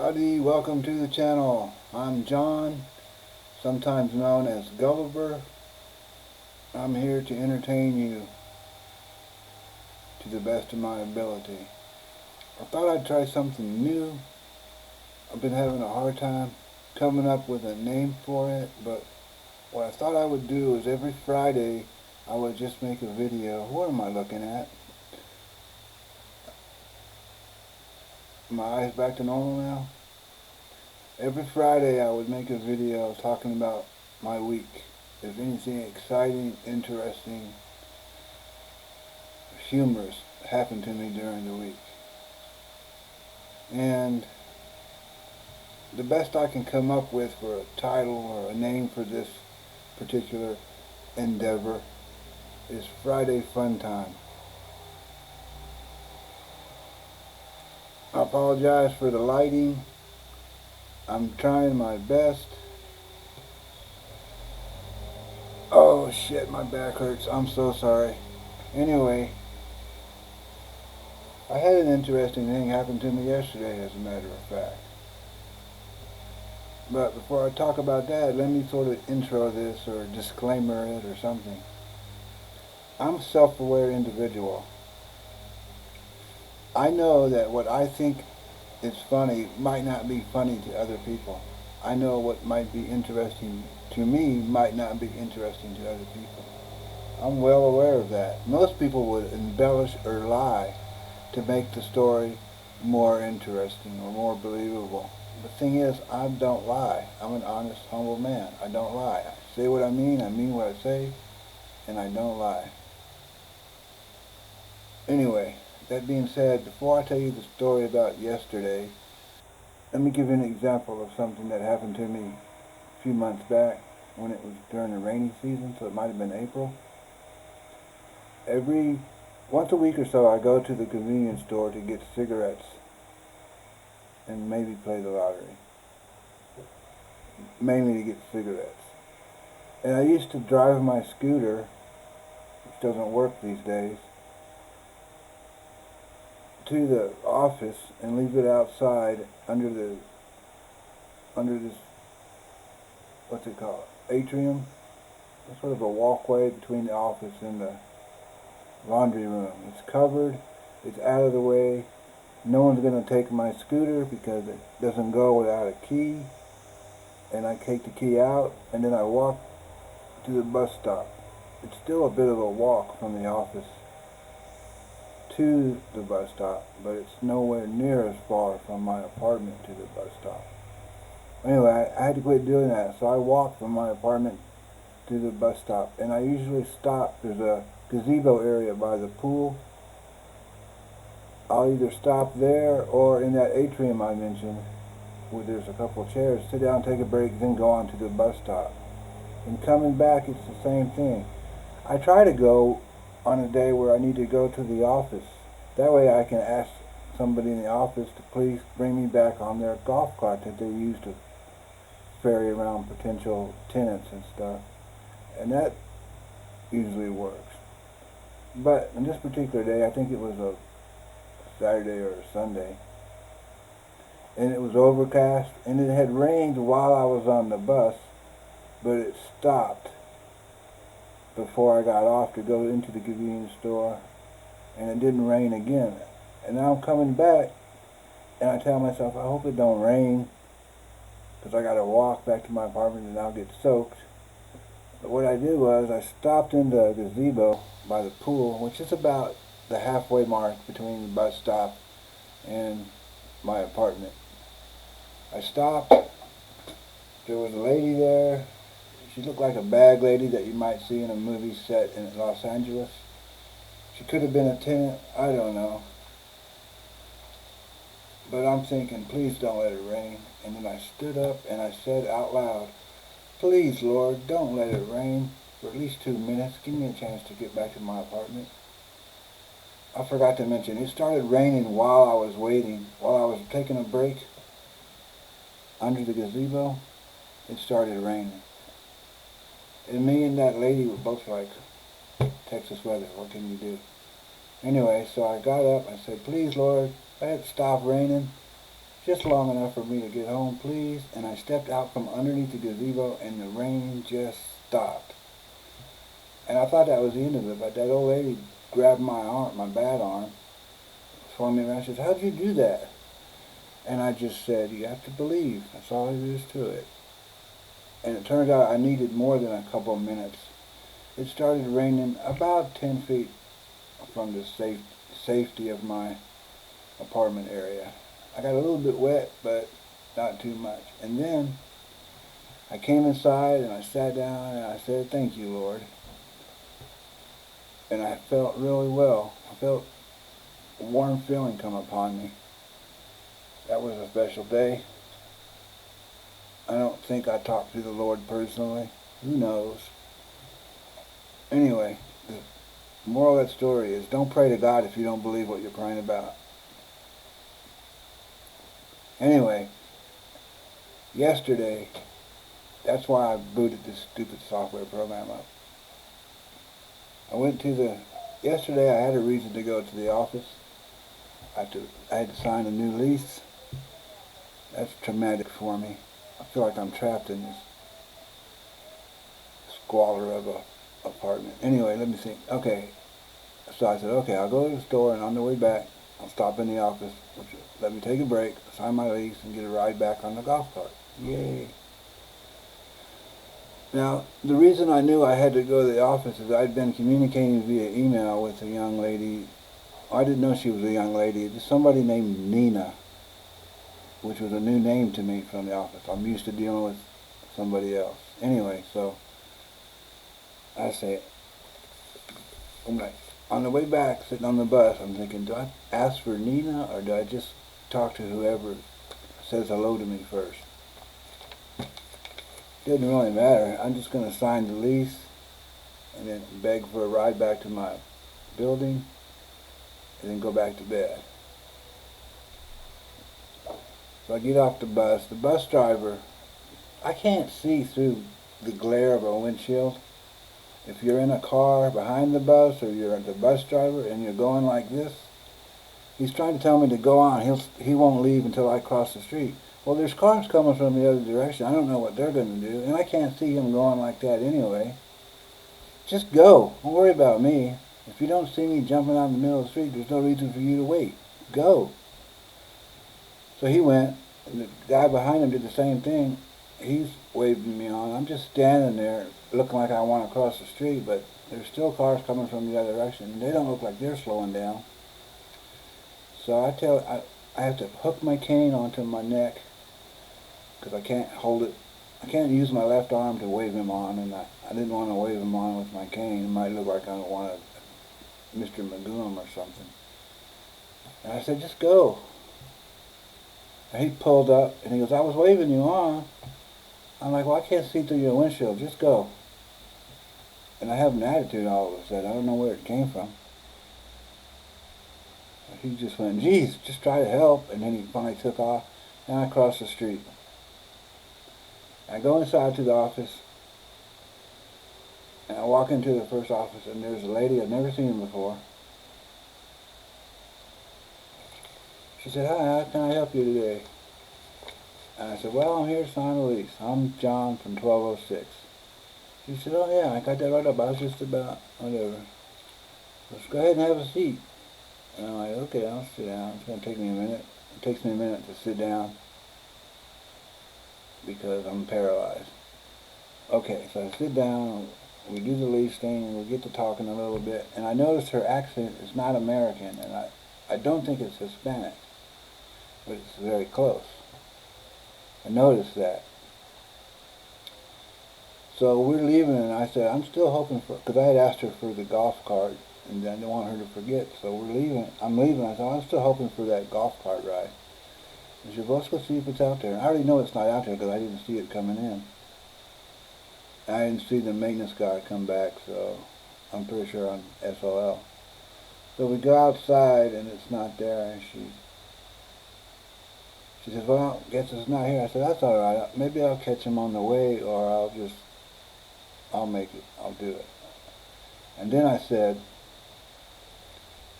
Howdy, welcome to the channel. I'm John, sometimes known as Gulliver. I'm here to entertain you to the best of my ability. I thought I'd try something new. I've been having a hard time coming up with a name for it, but what I thought I would do is every Friday I would just make a video. What am I looking at? My eyes back to normal now? Every Friday I would make a video talking about my week. If anything exciting, interesting, humorous happened to me during the week. And the best I can come up with for a title or a name for this particular endeavor is Friday Fun Time. I apologize for the lighting. I'm trying my best. Oh shit, my back hurts. I'm so sorry. Anyway, I had an interesting thing happen to me yesterday, as a matter of fact. But before I talk about that, let me sort of intro this or disclaimer it or something. I'm a self-aware individual. I know that what I think is funny might not be funny to other people. I know what might be interesting to me might not be interesting to other people. I'm well aware of that. Most people would embellish or lie to make the story more interesting or more believable. The thing is, I don't lie. I'm an honest, humble man. I don't lie. I say what I mean what I say, and I don't lie. Anyway, that being said, before I tell you the story about yesterday, let me give you an example of something that happened to me a few months back when it was during the rainy season, so it might have been April. Once a week or so, I go to the convenience store to get cigarettes and maybe play the lottery. Mainly to get cigarettes. And I used to drive my scooter, which doesn't work these days, to the office and leave it outside under this, what's it called, atrium? It's sort of a walkway between the office and the laundry room. It's covered, it's out of the way. No one's going to take my scooter because it doesn't go without a key. And I take the key out and then I walk to the bus stop. It's still a bit of a walk from the office to the bus stop, but it's nowhere near as far from my apartment to the bus stop. Anyway, I had to quit doing that, so I walked from my apartment to the bus stop, and I usually stop. There's a gazebo area by the pool. I'll either stop there or in that atrium I mentioned, where there's a couple of chairs, sit down, take a break, then go on to the bus stop. And coming back, it's the same thing. I try to go on a day where I need to go to the office. That way I can ask somebody in the office to please bring me back on their golf cart that they use to ferry around potential tenants and stuff. And that usually works. But on this particular day, I think it was a Saturday or a Sunday, and it was overcast, and it had rained while I was on the bus, but it stopped before I got off to go into the convenience store, and it didn't rain again. And now I'm coming back, and I tell myself, I hope it don't rain, because I got to walk back to my apartment and I'll get soaked. But what I did was I stopped in the gazebo by the pool, which is about the halfway mark between the bus stop and my apartment. I stopped. There was a lady there. She looked like a bag lady that you might see in a movie set in Los Angeles. She could have been a tenant, I don't know. But I'm thinking, please don't let it rain. And then I stood up and I said out loud, please, Lord, don't let it rain for at least 2 minutes. Give me a chance to get back to my apartment. I forgot to mention, it started raining while I was waiting, while I was taking a break under the gazebo. It started raining. And me and that lady were both like, Texas weather, what can you do? Anyway, so I got up, I said, please, Lord, let it stop raining. just long enough for me to get home, please. And I stepped out from underneath the gazebo, and the rain just stopped. And I thought that was the end of it, but that old lady grabbed my arm, my bad arm, swung me around. She said, "How'd you do that?" And I just said, "You have to believe. That's all there is to it." And it turned out I needed more than a couple of minutes. It started raining about 10 feet from the safety of my apartment area. I got a little bit wet, but not too much. And then I came inside and I sat down and I said, "Thank you, Lord." And I felt really well. I felt a warm feeling come upon me. That was a special day. I don't think I talked to the Lord personally. Who knows? Anyway, the moral of that story is don't pray to God if you don't believe what you're praying about. Anyway, yesterday, that's why I booted this stupid software program up. Yesterday I had a reason to go to the office. I had to sign a new lease. That's traumatic for me. I feel like I'm trapped in this squalor of a apartment. Anyway, let me see. Okay, so I said, okay, I'll go to the store, and on the way back, I'll stop in the office, which let me take a break, sign my lease, and get a ride back on the golf cart. Yay. Now, the reason I knew I had to go to the office is I'd been communicating via email with a young lady. I didn't know she was a young lady. It was somebody named Nina, which was a new name to me from the office. I'm used to dealing with somebody else. Anyway, so I say, I'm like, on the way back, sitting on the bus, I'm thinking, do I ask for Nina or do I just talk to whoever says hello to me first? Didn't really matter. I'm just going to sign the lease and then beg for a ride back to my building and then go back to bed. So I get off the bus. The bus driver, I can't see through the glare of a windshield. If you're in a car behind the bus or you're the bus driver and you're going like this, he's trying to tell me to go on. He won't leave until I cross the street. Well, there's cars coming from the other direction. I don't know what they're going to do, and I can't see him going like that anyway. Just go. Don't worry about me. If you don't see me jumping out in the middle of the street, there's no reason for you to wait. Go. So he went, and the guy behind him did the same thing. He's waving me on. I'm just standing there looking like I want to cross the street, but there's still cars coming from the other direction, and they don't look like they're slowing down. So I have to hook my cane onto my neck because I can't hold it. I can't use my left arm to wave him on, and I didn't want to wave him on with my cane. It might look like I wanted Mr. Magoo or something. And I said, just go. And he pulled up, and he goes, I was waving you on. I'm like, well, I can't see through your windshield. Just go. And I have an attitude all of a sudden. I don't know where it came from. He just went, geez, just try to help. And then he finally took off, and I crossed the street. I go inside to the office, and I walk into the first office, and there's a lady I've never seen before. She said, hi, how can I help you today? And I said, well, I'm here to sign a lease. I'm John from 1206. She said, oh yeah, I got that right up. I was just about, whatever. Let's go ahead and have a seat. And I'm like, okay, I'll sit down. It's going to take me a minute. It takes me a minute to sit down because I'm paralyzed. Okay, so I sit down, we do the lease thing, and we get to talking a little bit. And I noticed her accent is not American, and I don't think it's Hispanic, but it's very close. I noticed that. So we're leaving, and I said, I'm still hoping for, because I had asked her for the golf cart, and I didn't want her to forget, so we're leaving. I'm leaving. I said, I'm still hoping for that golf cart ride. She said, well, let's go see if it's out there. And I already know it's not out there because I didn't see it coming in. I didn't see the maintenance guy come back, so I'm pretty sure I'm SOL. So we go outside, and it's not there, and she says, well, I guess it's not here. I said, that's all right. Maybe I'll catch him on the way, or I'll make it. I'll do it. And then I said,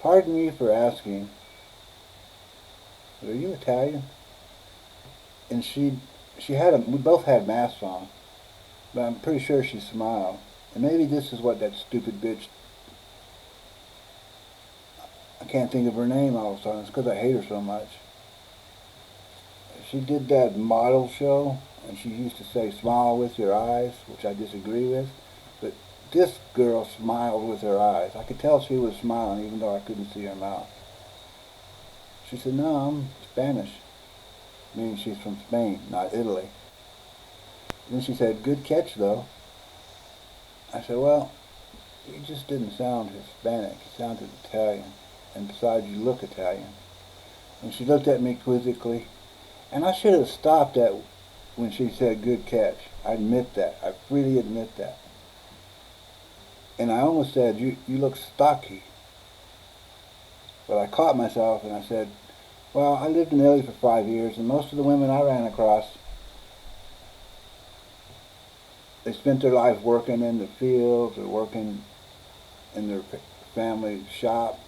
pardon me for asking, but are you Italian? and we both had masks on, but I'm pretty sure she smiled. And maybe this is what that stupid bitch, I can't think of her name all of a sudden, it's because I hate her so much. She did that model show, and she used to say, smile with your eyes, which I disagree with, but this girl smiled with her eyes. I could tell she was smiling even though I couldn't see her mouth. She said, no, I'm Spanish, meaning she's from Spain, not Italy. Then she said, good catch though. I said, well, you just didn't sound Hispanic, you sounded Italian, and besides you look Italian. And she looked at me quizzically, and I should have stopped that when she said good catch. I admit that, I freely admit that. And I almost said, you look stocky. But I caught myself and I said, well, I lived in Italy for 5 years, and most of the women I ran across, they spent their life working in the fields or working in their family shop,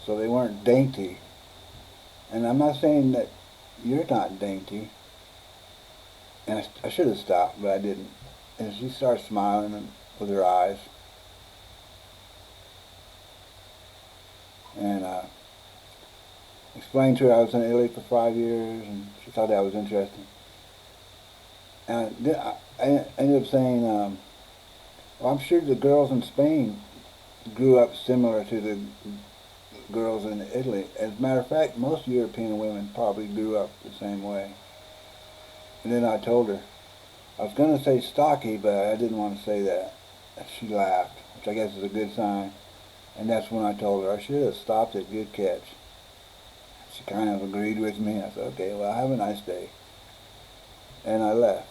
so they weren't dainty. And I'm not saying that you're not dainty, and I should have stopped, but I didn't. And she started smiling with her eyes. And explained to her I was in Italy for 5 years, and she thought that was interesting. And I ended up saying, well, I'm sure the girls in Spain grew up similar to the girls in Italy. As a matter of fact, most European women probably grew up the same way. And then I told her, I was going to say stocky, but I didn't want to say that. She laughed, which I guess is a good sign. And that's when I told her I should have stopped at good catch. She kind of agreed with me. I said, okay, well, have a nice day. And I left.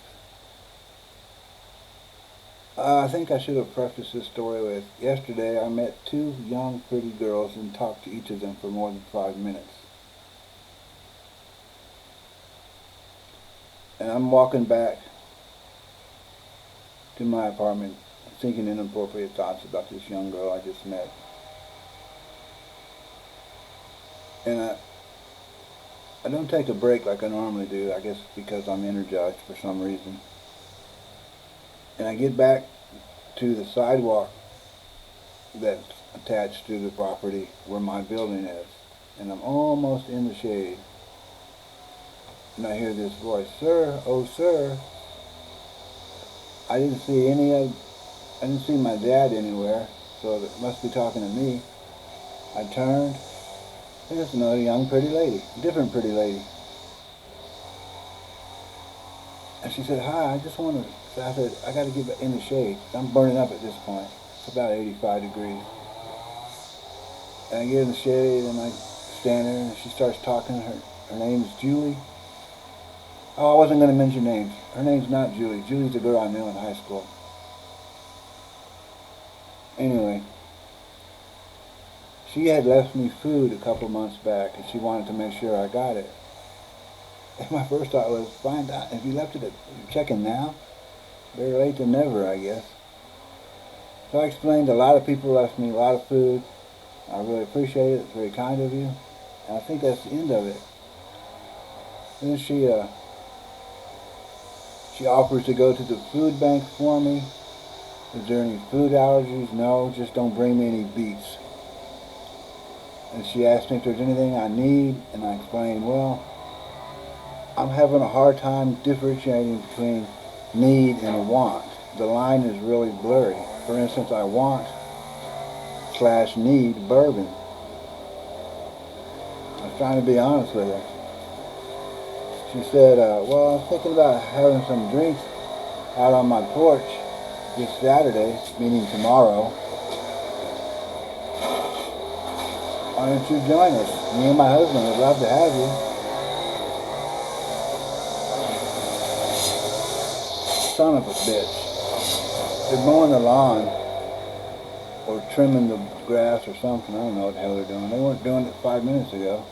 I think I should have prefaced this story with, yesterday I met two young, pretty girls and talked to each of them for more than 5 minutes. And I'm walking back to my apartment thinking inappropriate thoughts about this young girl I just met. And I don't take a break like I normally do, I guess because I'm energized for some reason. And I get back to the sidewalk that's attached to the property where my building is. And I'm almost in the shade. And I hear this voice, sir, oh sir. I didn't see my dad anywhere, so it must be talking to me. I turned, and it's another young pretty lady, different pretty lady. And she said, hi, I just want to, so I said, I got to get in the shade. I'm burning up at this point. It's about 85 degrees. And I get in the shade, and I stand there, and she starts talking. Her name is Julie. Oh, I wasn't going to mention names. Her name's not Julie. Julie's a girl I knew in high school. Anyway, she had left me food a couple months back, and she wanted to make sure I got it. And my first thought was, find out if you left it at checking now. Better late than never, I guess. So I explained a lot of people left me a lot of food. I really appreciate it. It's very kind of you. And I think that's the end of it. Then she offers to go to the food bank for me. Is there any food allergies? No, just don't bring me any beets. And she asked me if there's anything I need, and I explained, well, I'm having a hard time differentiating between need and want. The line is really blurry. For instance, I want/need bourbon. I was trying to be honest with her. She said, well, I'm thinking about having some drinks out on my porch this Saturday, meaning tomorrow. Why don't you join us? Me and my husband would love to have you. Son of a bitch. They're mowing the lawn or trimming the grass or something. I don't know what the hell they're doing. They weren't doing it 5 minutes ago.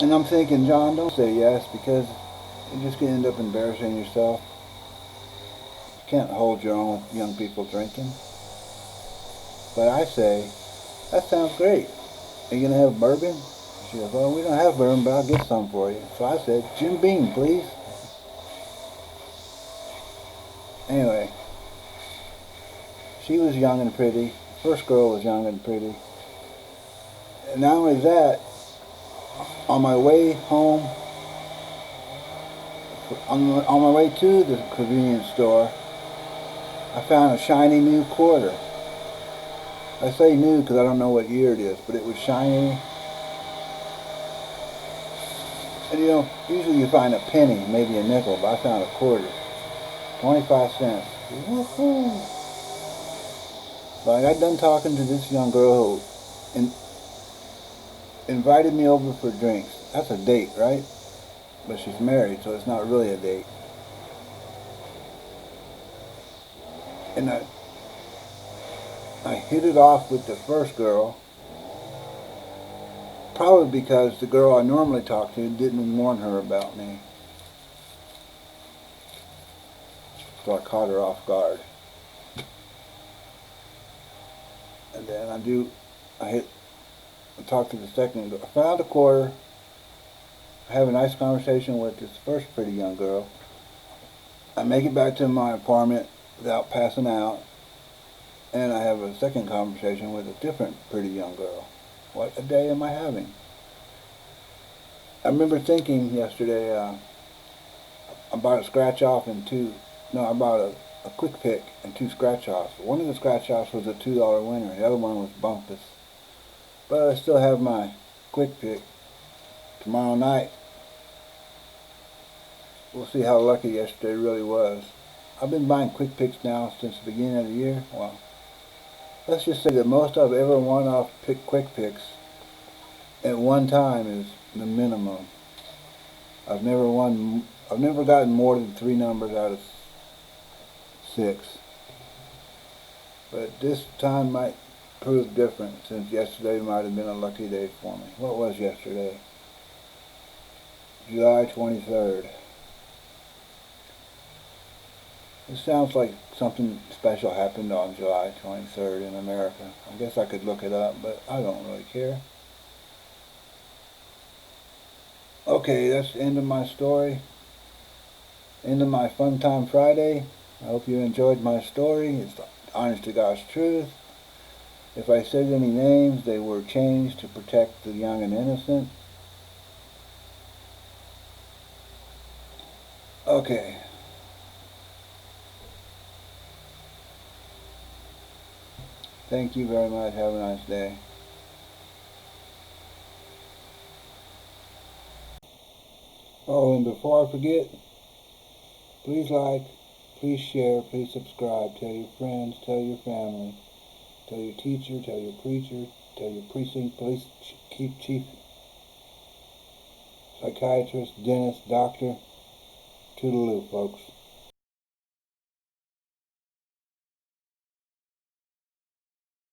And I'm thinking, John, don't say yes, because you're just going to end up embarrassing yourself. You can't hold your own with young people drinking. But I say, that sounds great. Are you going to have bourbon? She goes, well, we don't have bourbon, but I'll get some for you. So I said, Jim Beam, please. Anyway, she was young and pretty. First girl was young and pretty. And not only that, on my way home, on my way to the convenience store, I found a shiny new quarter. I say new because I don't know what year it is, but it was shiny. And you know, usually you find a penny, maybe a nickel, but I found a quarter. 25 cents. Woohoo! But I got done talking to this young girl who invited me over for drinks. That's a date, right? But she's married, so it's not really a date. And I hit it off with the first girl, probably because the girl I normally talk to didn't warn her about me. So I caught her off guard. And then I talked to the second girl. I found a quarter. I have a nice conversation with this first pretty young girl. I make it back to my apartment without passing out. And I have a second conversation with a different pretty young girl. What a day am I having? I remember thinking yesterday, I bought a scratch off and I bought a quick pick and 2 scratch offs. One of the scratch offs was a $2 winner. The other one was Bumpus. But I still have my quick pick. Tomorrow night, we'll see how lucky yesterday really was. I've been buying quick picks now since the beginning of the year. Well, let's just say the most I've ever won off quick picks at one time is the minimum. I've never gotten more than 3 numbers out of 6. But this time might prove different, since yesterday might have been a lucky day for me. What was yesterday? July 23rd. It sounds like something special happened on July 23rd in America. I guess I could look it up, but I don't really care. Okay, that's the end of my story. End of my Fun Time Friday. I hope you enjoyed my story. It's the honest to God's truth. If I said any names, they were changed to protect the young and innocent. Okay. Thank you very much. Have a nice day. Oh, and before I forget, please like, please share, please subscribe. Tell your friends, tell your family, tell your teacher, tell your preacher, tell your precinct police chief, psychiatrist, dentist, doctor. Toodaloo, folks.